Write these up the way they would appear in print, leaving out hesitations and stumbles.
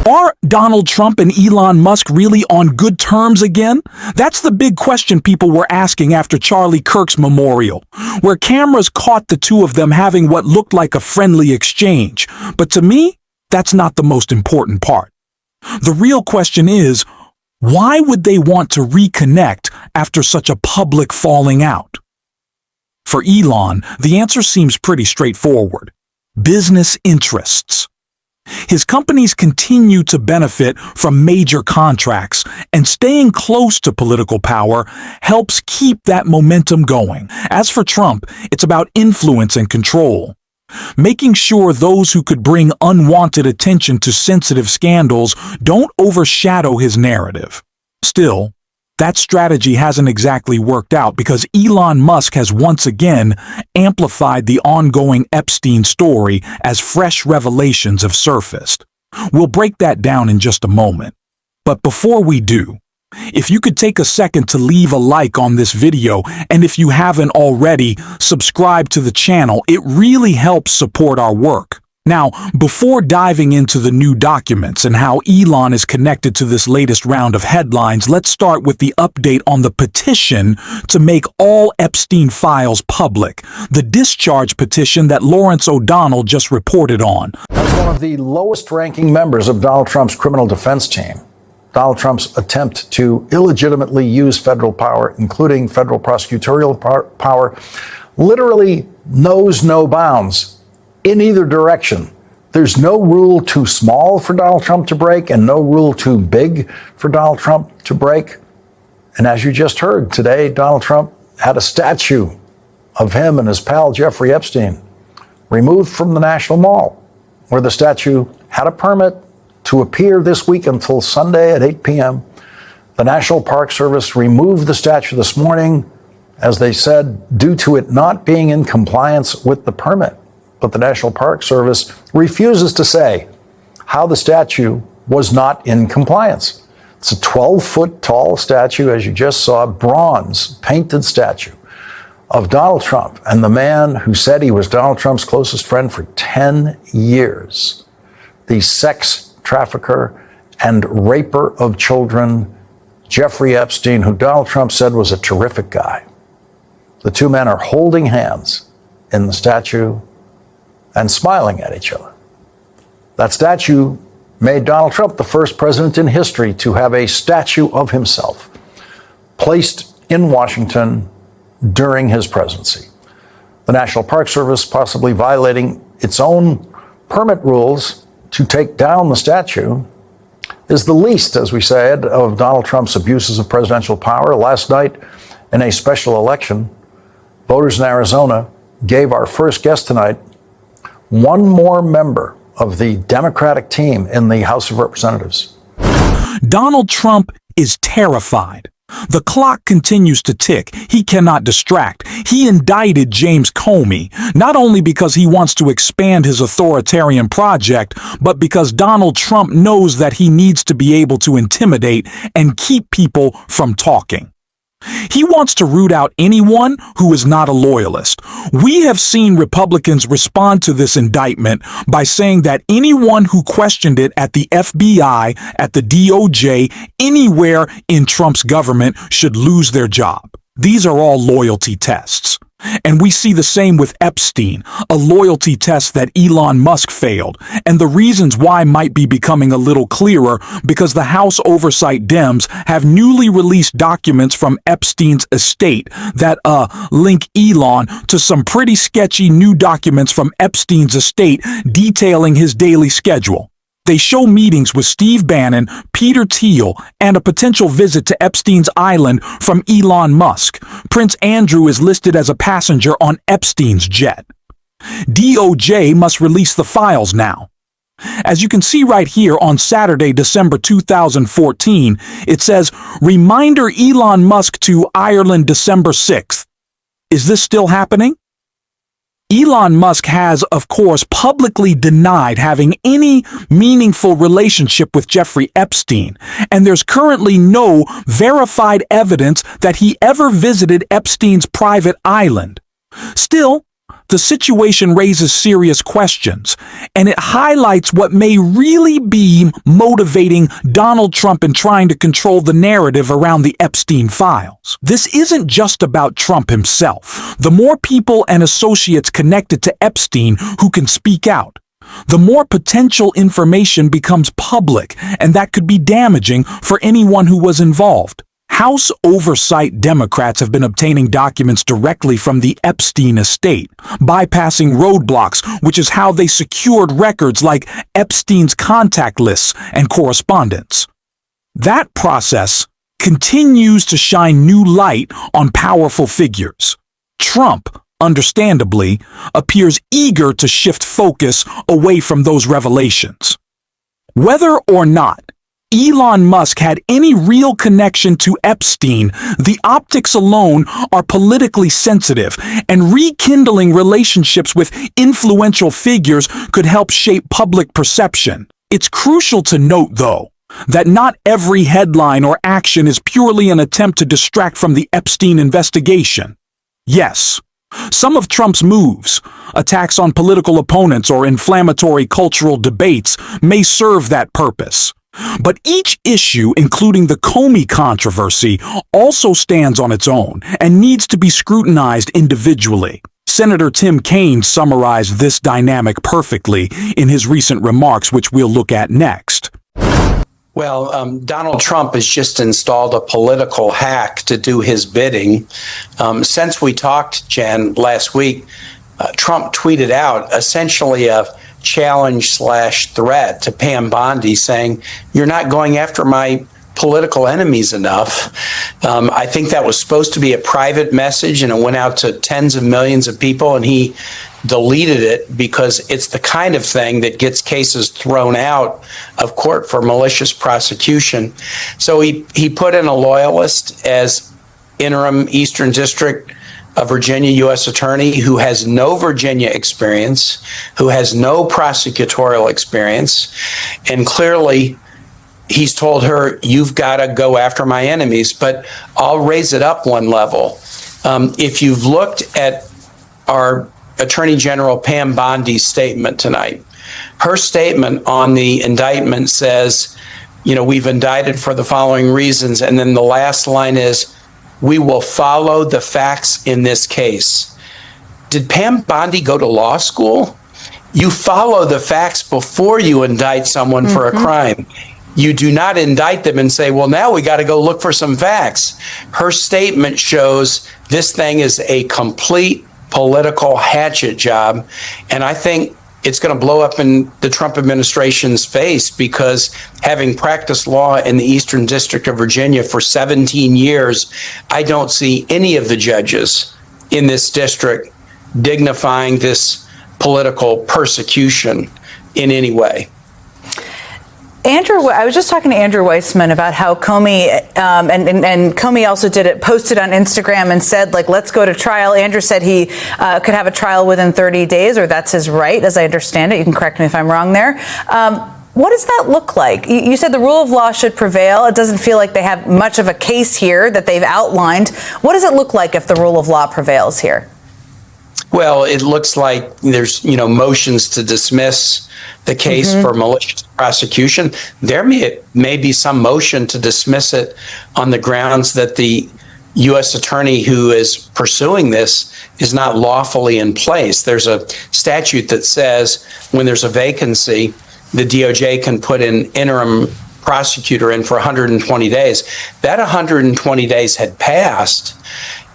Are Donald Trump and Elon Musk really on good terms again? That's the big question people were asking after Charlie Kirk's memorial, where cameras caught the two of them having what looked like a friendly exchange. But to me, that's not the most important part. The real question is, why would they want to reconnect after such a public falling out? For Elon, the answer seems pretty straightforward. Business interests. His companies continue to benefit from major contracts, and staying close to political power helps keep that momentum going. As for Trump, it's about influence and control, making sure those who could bring unwanted attention to sensitive scandals don't overshadow his narrative. Still, that strategy hasn't exactly worked out because Elon Musk has once again amplified the ongoing Epstein story as fresh revelations have surfaced. We'll break that down in just a moment. But before we do, if you could take a second to leave a like on this video, and if you haven't already, subscribe to the channel. It really helps support our work. Now, before diving into the new documents and how Elon is connected to this latest round of headlines, let's start with the update on the petition to make all Epstein files public, the discharge petition that Lawrence O'Donnell just reported on. As one of the lowest-ranking members of Donald Trump's criminal defense team, Donald Trump's attempt to illegitimately use federal power, including federal prosecutorial power, literally knows no bounds in either direction. There's no rule too small for Donald Trump to break and no rule too big for Donald Trump to break. And as you just heard today, Donald Trump had a statue of him and his pal Jeffrey Epstein removed from the National Mall, where the statue had a permit to appear this week until Sunday at 8 p.m. The National Park Service removed the statue this morning, as they said, due to it not being in compliance with the permit. But the National Park Service refuses to say how the statue was not in compliance. It's a 12-foot tall statue, as you just saw, bronze painted statue of Donald Trump and the man who said he was Donald Trump's closest friend for 10 years, the sex trafficker and raper of children, Jeffrey Epstein, who Donald Trump said was a terrific guy. The two men are holding hands in the statue and smiling at each other. That statue made Donald Trump the first president in history to have a statue of himself placed in Washington during his presidency. The National Park Service possibly violating its own permit rules to take down the statue is the least, as we said, of Donald Trump's abuses of presidential power. Last night, in a special election, voters in Arizona gave our first guest tonight one more member of the Democratic team in the House of Representatives. Donald Trump is terrified. The clock continues to tick. He cannot distract. He indicted James Comey, not only because he wants to expand his authoritarian project, but because Donald Trump knows that he needs to be able to intimidate and keep people from talking. He wants to root out anyone who is not a loyalist. We have seen Republicans respond to this indictment by saying that anyone who questioned it at the FBI, at the DOJ, anywhere in Trump's government should lose their job. These are all loyalty tests. And we see the same with Epstein, a loyalty test that Elon Musk failed. And the reasons why might be becoming a little clearer because the House Oversight Dems have newly released documents from Epstein's estate that link Elon to some pretty sketchy new documents from Epstein's estate detailing his daily schedule. They show meetings with Steve Bannon, Peter Thiel, and a potential visit to Epstein's island from Elon Musk. Prince Andrew is listed as a passenger on Epstein's jet. DOJ must release the files now. As you can see right here on Saturday, December 2014, it says, "Reminder Elon Musk to Ireland December 6th. Is this still happening? Elon Musk has, of course, publicly denied having any meaningful relationship with Jeffrey Epstein, and there's currently no verified evidence that he ever visited Epstein's private island. Still, the situation raises serious questions, and it highlights what may really be motivating Donald Trump in trying to control the narrative around the Epstein files. This isn't just about Trump himself. The more people and associates connected to Epstein who can speak out, the more potential information becomes public, and that could be damaging for anyone who was involved. House Oversight Democrats have been obtaining documents directly from the Epstein estate, bypassing roadblocks, which is how they secured records like Epstein's contact lists and correspondence. That process continues to shine new light on powerful figures. Trump, understandably, appears eager to shift focus away from those revelations. Whether or not Elon Musk had any real connection to Epstein, the optics alone are politically sensitive, and rekindling relationships with influential figures could help shape public perception. It's crucial to note, though, that not every headline or action is purely an attempt to distract from the Epstein investigation. Yes, some of Trump's moves, attacks on political opponents or inflammatory cultural debates, may serve that purpose. But each issue, including the Comey controversy, also stands on its own and needs to be scrutinized individually. Senator Tim Kaine summarized this dynamic perfectly in his recent remarks, which we'll look at next. Well, Donald Trump has just installed a political hack to do his bidding. Since we talked, Jen, last week, Trump tweeted out essentially a challenge/threat to Pam Bondi saying, "You're not going after my political enemies enough." I think that was supposed to be a private message, and it went out to tens of millions of people, and he deleted it because it's the kind of thing that gets cases thrown out of court for malicious prosecution. So he put in a loyalist as interim Eastern District of Virginia U.S. attorney who has no Virginia experience, who has no prosecutorial experience, and clearly he's told her, "You've got to go after my enemies." But I'll raise it up one level. If you've looked at our Attorney General Pam Bondi's statement tonight, her statement on the indictment says, we've indicted for the following reasons. And then the last line is, "We will follow the facts in this case." Did Pam Bondi go to law school? You follow the facts before you indict someone for a crime. You do not indict them and say, well, now we got to go look for some facts. Her statement shows this thing is a complete political hatchet job. And I think it's going to blow up in the Trump administration's face, because having practiced law in the Eastern District of Virginia for 17 years, I don't see any of the judges in this district dignifying this political persecution in any way. Andrew, I was just talking to Andrew Weissman about how Comey, and Comey also posted on Instagram and said, let's go to trial. Andrew said he could have a trial within 30 days, or that's his right, as I understand it. You can correct me if I'm wrong there. What does that look like? You said the rule of law should prevail. It doesn't feel like they have much of a case here that they've outlined. What does it look like if the rule of law prevails here? Well, it looks like there's, motions to dismiss the case for malicious prosecution. There may be some motion to dismiss it on the grounds that the U.S. attorney who is pursuing this is not lawfully in place. There's a statute that says when there's a vacancy, the DOJ can put an interim prosecutor in for 120 days. That 120 days had passed.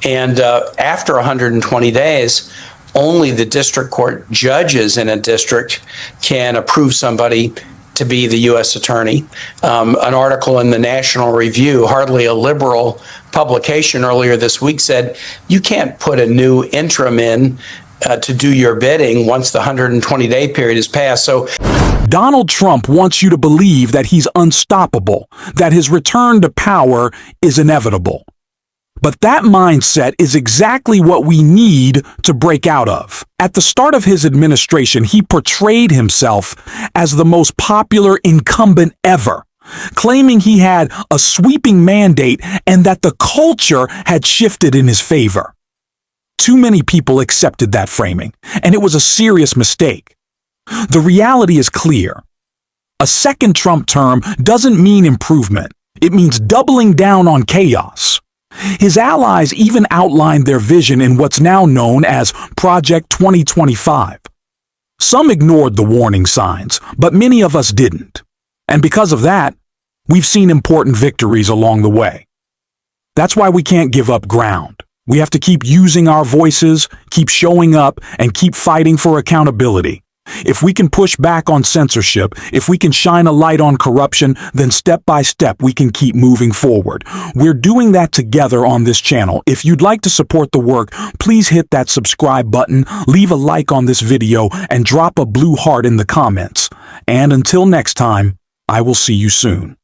And after 120 days, only the district court judges in a district can approve somebody to be the U.S. attorney. An article in the National Review, hardly a liberal publication earlier this week, said you can't put a new interim in to do your bidding once the 120-day period is passed. So Donald Trump wants you to believe that he's unstoppable, that his return to power is inevitable. But that mindset is exactly what we need to break out of. At the start of his administration, he portrayed himself as the most popular incumbent ever, claiming he had a sweeping mandate and that the culture had shifted in his favor. Too many people accepted that framing, and it was a serious mistake. The reality is clear. A second Trump term doesn't mean improvement. It means doubling down on chaos. His allies even outlined their vision in what's now known as Project 2025. Some ignored the warning signs, but many of us didn't. And because of that, we've seen important victories along the way. That's why we can't give up ground. We have to keep using our voices, keep showing up, and keep fighting for accountability. If we can push back on censorship, if we can shine a light on corruption, then step by step we can keep moving forward. We're doing that together on this channel. If you'd like to support the work, please hit that subscribe button, leave a like on this video, and drop a blue heart in the comments. And until next time, I will see you soon.